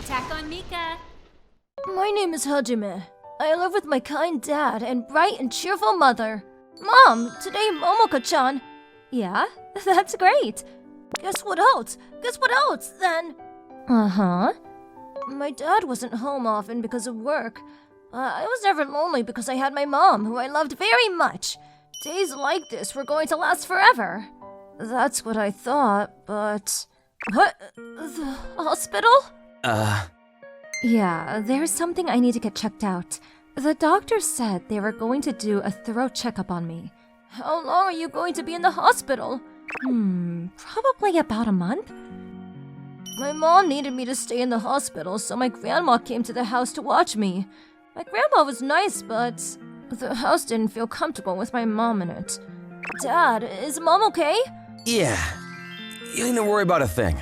Attack on Mika! My name is Hajime. I live with my kind dad and bright and cheerful mother. Mom, today Momoka-chan. Yeah, that's great. Guess what else? Then? Uh-huh. My dad wasn't home often because of work. I was never lonely because I had my mom, who I loved very much. Days like this were going to last forever. That's what I thought, but... What? The hospital? Yeah, there's something I need to get checked out. The doctor said they were going to do a thorough checkup on me. How long are you going to be in the hospital? Probably about a month. My mom needed me to stay in the hospital, so my grandma came to the house to watch me. My grandma was nice, but the house didn't feel comfortable with my mom in it. Dad, is Mom okay? Yeah. You ain't to worry about a thing.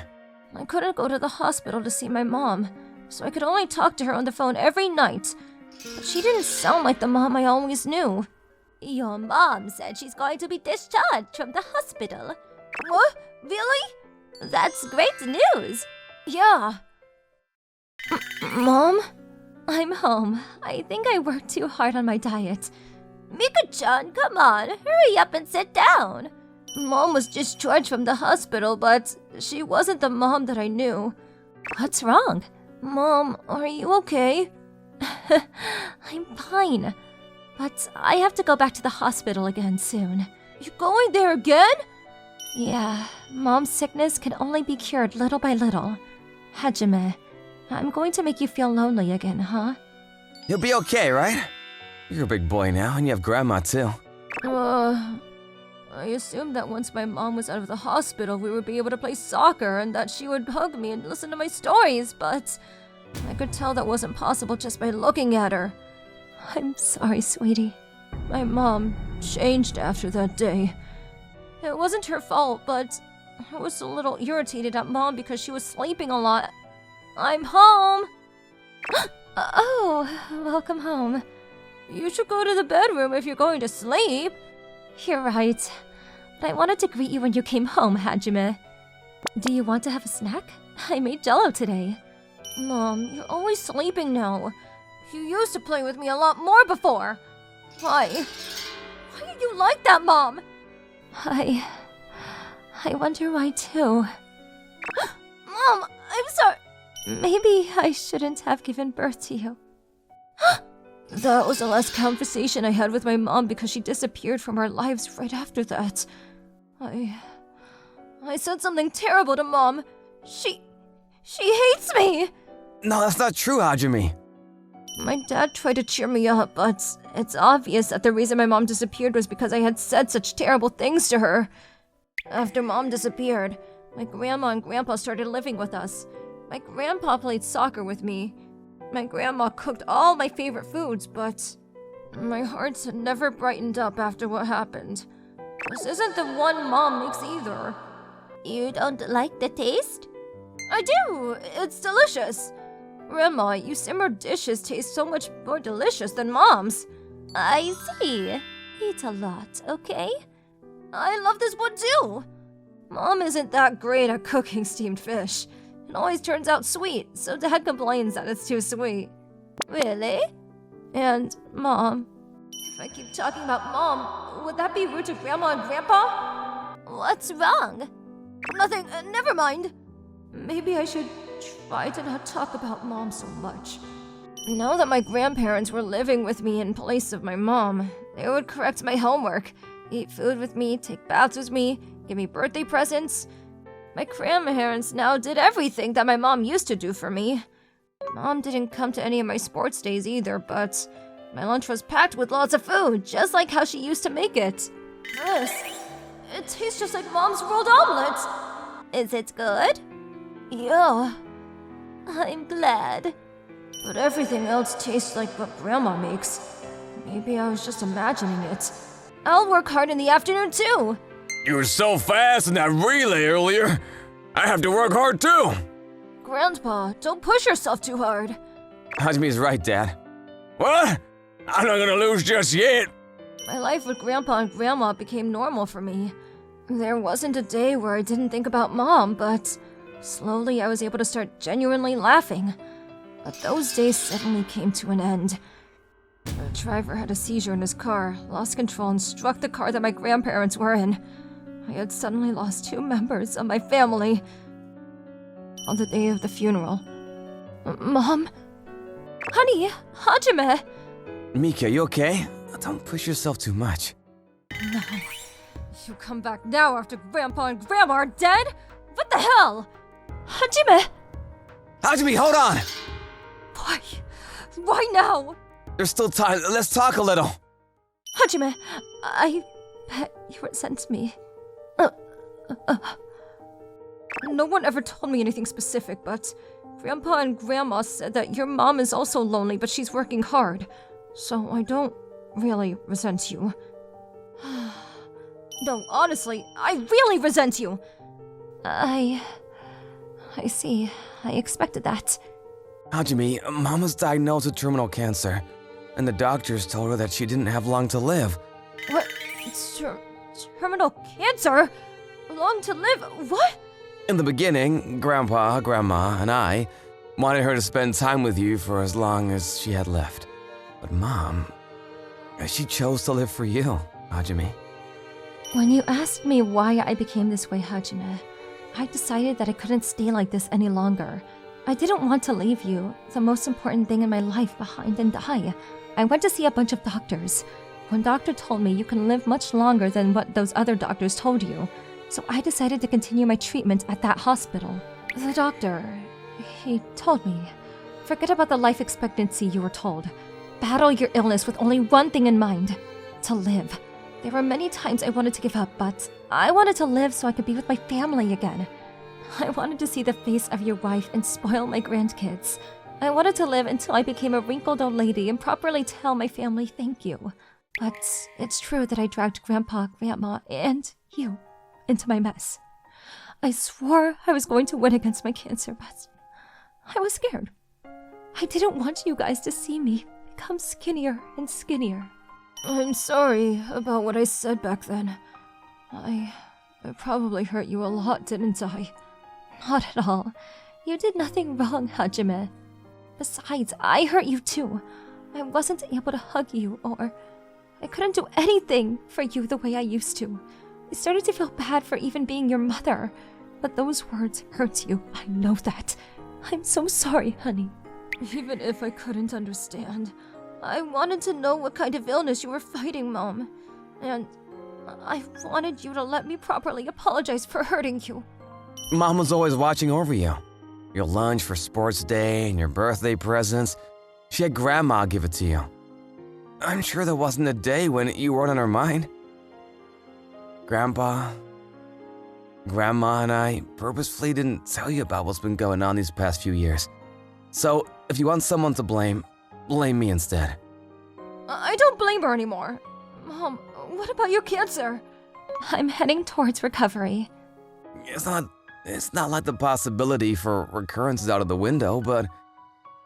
I couldn't go to the hospital to see my mom, so I could only talk to her on the phone every night. But she didn't sound like the mom I always knew. Your mom said she's going to be discharged from the hospital. What? Really? That's great news. Yeah. Mom? I'm home. I think I worked too hard on my diet. Mika-chan, come on, hurry up and sit down. Mom was discharged from the hospital, but she wasn't the mom that I knew. What's wrong? Mom, are you okay? I'm fine. But I have to go back to the hospital again soon. You're going there again? Yeah, Mom's sickness can only be cured little by little. Hajime, I'm going to make you feel lonely again, huh? You'll be okay, right? You're a big boy now, and you have Grandma, too. I assumed that once my mom was out of the hospital, we would be able to play soccer and that she would hug me and listen to my stories, but I could tell that wasn't possible just by looking at her. I'm sorry, sweetie. My mom changed after that day. It wasn't her fault, but I was a little irritated at Mom because she was sleeping a lot. I'm home! Oh, welcome home. You should go to the bedroom if you're going to sleep. You're right. But I wanted to greet you when you came home, Hajime. Do you want to have a snack? I made Jell-O today. Mom, you're always sleeping now. You used to play with me a lot more before. Why? Why are you like that, Mom? I wonder why too. Mom, I'm sorry. Maybe I shouldn't have given birth to you. That was the last conversation I had with my mom because she disappeared from our lives right after that. I said something terrible to Mom. She hates me. No, that's not true, Hajime. My dad tried to cheer me up, but it's obvious that the reason my mom disappeared was because I had said such terrible things to her. After Mom disappeared, my grandma and grandpa started living with us. My grandpa played soccer with me. My grandma cooked all my favorite foods, but my heart had never brightened up after what happened. This isn't the one Mom makes either. You don't like the taste? I do! It's delicious! Grandma, you simmered dishes taste so much more delicious than Mom's. I see. Eat a lot, okay? I love this one too! Mom isn't that great at cooking steamed fish. It always turns out sweet, so Dad complains that it's too sweet. Really? And Mom, if I keep talking about Mom, would that be rude to Grandma and Grandpa? What's wrong? Nothing, never mind. Maybe I should try to not talk about Mom so much. Now that my grandparents were living with me in place of my mom, they would correct my homework, eat food with me, take baths with me, give me birthday presents. My grandparents now did everything that my mom used to do for me. Mom didn't come to any of my sports days either, but my lunch was packed with lots of food, just like how she used to make it. It tastes just like Mom's rolled omelets. Is it good? Yeah. I'm glad. But everything else tastes like what Grandma makes. Maybe I was just imagining it. I'll work hard in the afternoon too. You were so fast in that relay earlier. I have to work hard too. Grandpa, don't push yourself too hard. Hajime's right, Dad. What? I'm not gonna lose just yet. My life with Grandpa and Grandma became normal for me. There wasn't a day where I didn't think about Mom, but slowly I was able to start genuinely laughing. But those days suddenly came to an end. The driver had a seizure in his car, lost control, and struck the car that my grandparents were in. I had suddenly lost 2 members of my family on the day of the funeral. Mom? Honey, Hajime! Mika, you okay? Don't push yourself too much. No. You come back now after Grandpa and Grandma are dead? What the hell? Hajime! Hajime, hold on! Why? Why now? There's still time. Let's talk a little. Hajime, I bet you resent me. No one ever told me anything specific, but Grandpa and Grandma said that your mom is also lonely, but she's working hard. So I don't really resent you. No, honestly, I really resent you! I see. I expected that. Hajime, Mom was diagnosed with terminal cancer, and the doctors told her that she didn't have long to live. What? Terminal cancer? Long to live? What? In the beginning, Grandpa, Grandma, and I wanted her to spend time with you for as long as she had left. But Mom, she chose to live for you, Hajime. When you asked me why I became this way, Hajime, I decided that I couldn't stay like this any longer. I didn't want to leave you, the most important thing in my life, behind and die. I went to see a bunch of doctors. One doctor told me you can live much longer than what those other doctors told you. So I decided to continue my treatment at that hospital. The doctor, he told me, forget about the life expectancy you were told. Battle your illness with only one thing in mind, to live. There were many times I wanted to give up, but I wanted to live so I could be with my family again. I wanted to see the face of your wife and spoil my grandkids. I wanted to live until I became a wrinkled old lady and properly tell my family thank you. But it's true that I dragged Grandpa, Grandma, and you into my mess. I swore I was going to win against my cancer, but I was scared. I didn't want you guys to see me become skinnier and skinnier. I'm sorry about what I said back then. I probably hurt you a lot, didn't I? Not at all. You did nothing wrong, Hajime. Besides, I hurt you too. I wasn't able to hug you, or I couldn't do anything for you the way I used to. I started to feel bad for even being your mother. But those words hurt you, I know that. I'm so sorry, honey. Even if I couldn't understand, I wanted to know what kind of illness you were fighting, Mom. And I wanted you to let me properly apologize for hurting you. Mom was always watching over you. Your lunch for sports day and your birthday presents. She had Grandma give it to you. I'm sure there wasn't a day when you weren't on her mind. Grandpa, Grandma, and I purposefully didn't tell you about what's been going on these past few years. So, if you want someone to blame me instead. I don't blame her anymore. Mom, what about your cancer? I'm heading towards recovery. It's not like the possibility for recurrence is out of the window, but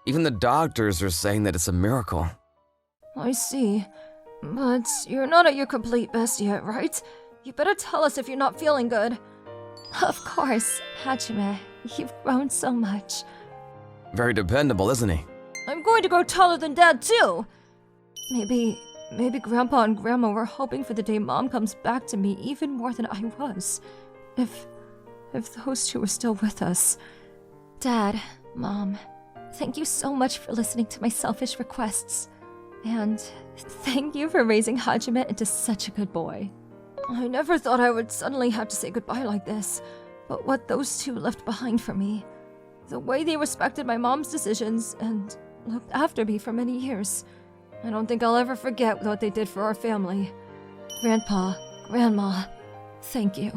even the doctors are saying that it's a miracle. I see. But you're not at your complete best yet, right? You better tell us if you're not feeling good. Of course, Hajime. You've grown so much. Very dependable, isn't he? I'm going to grow taller than Dad, too! Maybe Grandpa and Grandma were hoping for the day Mom comes back to me even more than I was. If those two were still with us. Dad, Mom, thank you so much for listening to my selfish requests. And thank you for raising Hajime into such a good boy. I never thought I would suddenly have to say goodbye like this, but what those two left behind for me, the way they respected my mom's decisions and looked after me for many years, I don't think I'll ever forget what they did for our family. Grandpa, Grandma, thank you.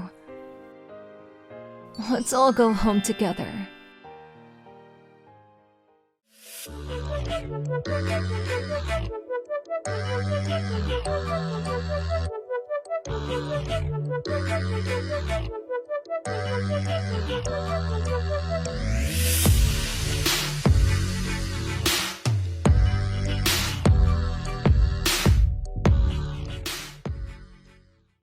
Let's all go home together.